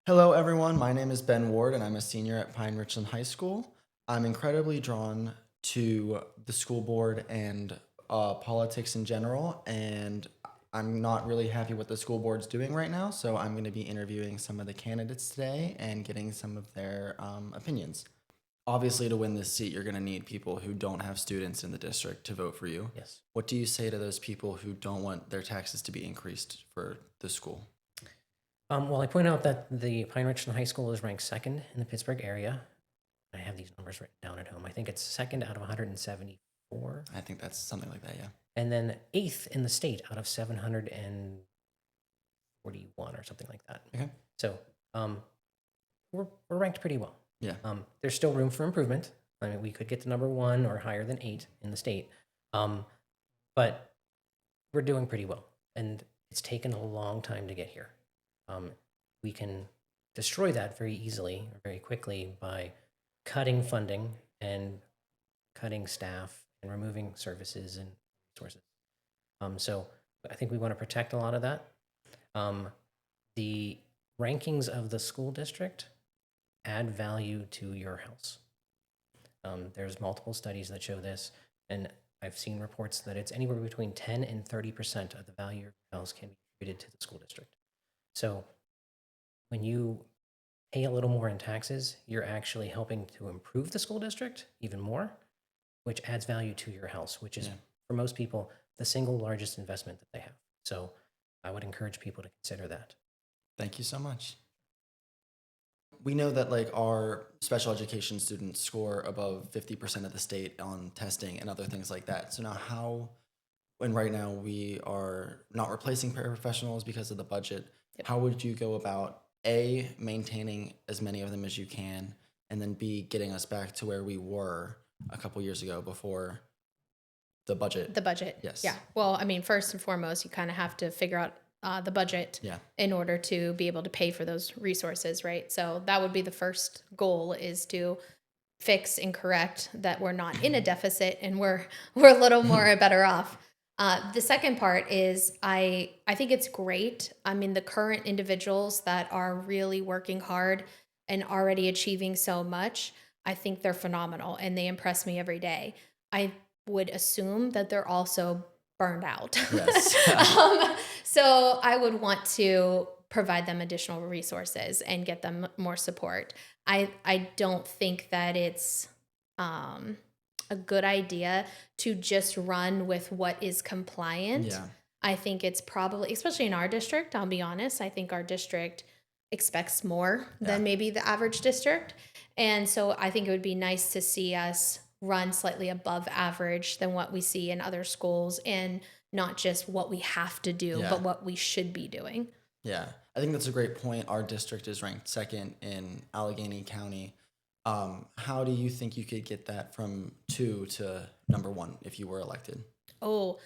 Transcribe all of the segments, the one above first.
Hello, everyone. My name is Ben Ward, and I'm a senior at Pine-Richland High School. I'm incredibly drawn to the school board and politics in general, and I'm not really happy what the school board's doing right now, so I'm going to be interviewing some of the candidates today and getting some of their opinions. Obviously, to win this seat, you're going to need people who don't have students in the district to vote for you. Yes. What do you say to those people who don't want their taxes to be increased for the school? Well, I point out that the Pine-Richland High School is ranked second in the Pittsburgh area. I have these numbers written down at home. I think it's second out of 174, I think that's something like that, yeah. and then eighth in the state out of 741 or something like that. Okay. So we're ranked pretty well. Yeah. There's still room for improvement. I mean, we could get to number one or higher than 8 in the state, but we're doing pretty well, and it's taken a long time to get here. We can destroy that very easily or very quickly by cutting funding and cutting staff and removing services and resources. So I think we want to protect a lot of that. The rankings of the school district add value to your house. There's multiple studies that show this, and I've seen reports that it's anywhere between 10 and 30% of the value of your house can be attributed to the school district. So when you pay a little more in taxes, you're actually helping to improve the school district even more, which adds value to your house, which is, for most people, the single largest investment that they have. So I would encourage people to consider that. Thank you so much. We know that like our special education students score above 50% of the state on testing and other things like that. So now when right now we are not replacing paraprofessionals because of the budget, how would you go about A, maintaining as many of them as you can, and then B, getting us back to where we were a couple years ago before the budget? The budget. Yes. Yeah. Well, I mean, first and foremost, you kind of have to figure out the budget in order to be able to pay for those resources, right? So that would be the first goal, is to fix and correct that we're not in a deficit and we're a little more better off. The second part is I think it's great. I mean, the current individuals that are really working hard and already achieving so much, I think they're phenomenal and they impress me every day. I would assume that they're also burned out. Yes. So I would want to provide them additional resources and get them more support. I don't think that it's a good idea to just run with what is compliant. Yeah. I think it's probably, especially in our district, I'll be honest, I think our district expects more than maybe the average district. And so I think it would be nice to see us run slightly above average than what we see in other schools, and not just what we have to do, but what we should be doing. Yeah, I think that's a great point. Our district is ranked second in Allegheny County. How do you think you could get that from 2 to number 1 if you were elected? Oh,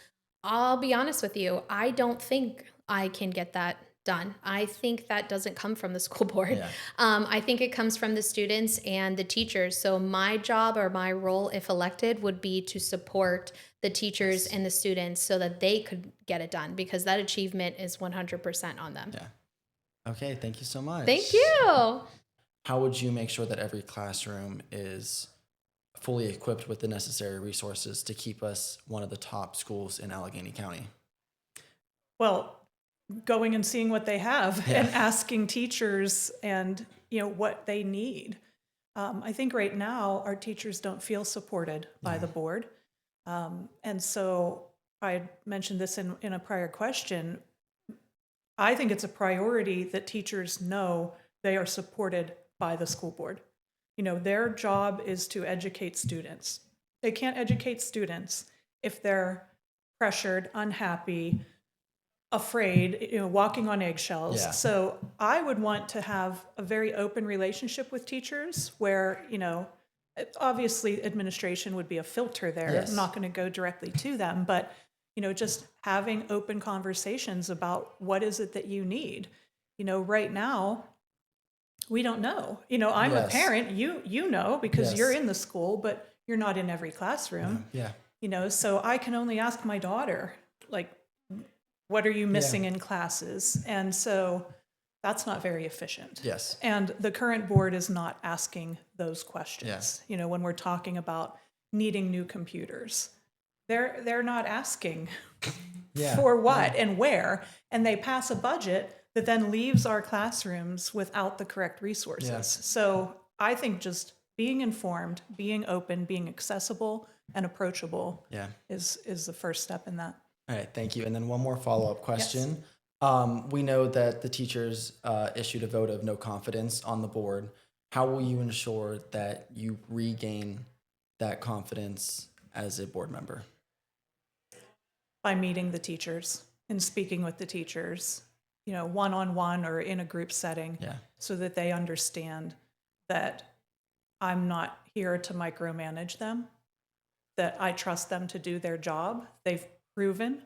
I'll be honest with you. I don't think I can get that done. I think that doesn't come from the school board. Yeah. I think it comes from the students and the teachers. So my job or my role, if elected, would be to support the teachers and the students so that they could get it done, because that achievement is 100% on them. Yeah. Okay, thank you so much. Thank you. How would you make sure that every classroom is fully equipped with the necessary resources to keep us one of the top schools in Allegheny County? Well, going and seeing what they have and asking teachers and what they need. I think right now our teachers don't feel supported by the board. And so I mentioned this in a prior question. I think it's a priority that teachers know they are supported by the school board. Their job is to educate students. They can't educate students if they're pressured, unhappy, afraid, walking on eggshells. Yeah. So I would want to have a very open relationship with teachers where, obviously administration would be a filter there. Yes. I'm not going to go directly to them, but, just having open conversations about what is it that you need. Right now, we don't know. I'm a parent, you know, because you're in the school, but you're not in every classroom. Yeah. So I can only ask my daughter, like, what are you missing in classes? And so That's not very efficient. Yes. And the current board is not asking those questions. You know, when we're talking about needing new computers, they're not asking for what and where, and they pass a budget that then leaves our classrooms without the correct resources. Yeah. So I think just being informed, being open, being accessible and approachable is the first step in that. All right, thank you. And then one more follow-up question. We know that the teachers issued a vote of no confidence on the board. How will you ensure that you regain that confidence as a board member? By meeting the teachers and speaking with the teachers, you know, one-on-one or in a group setting, so that they understand that I'm not here to micromanage them, that I trust them to do their job. They've proven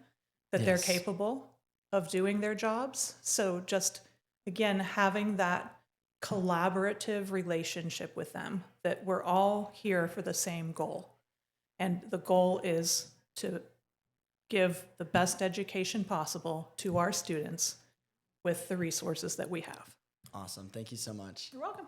that they're capable of doing their jobs. So just, again, having that collaborative relationship with them, that we're all here for the same goal. And the goal is to give the best education possible to our students with the resources that we have. Awesome. Thank you so much. You're welcome.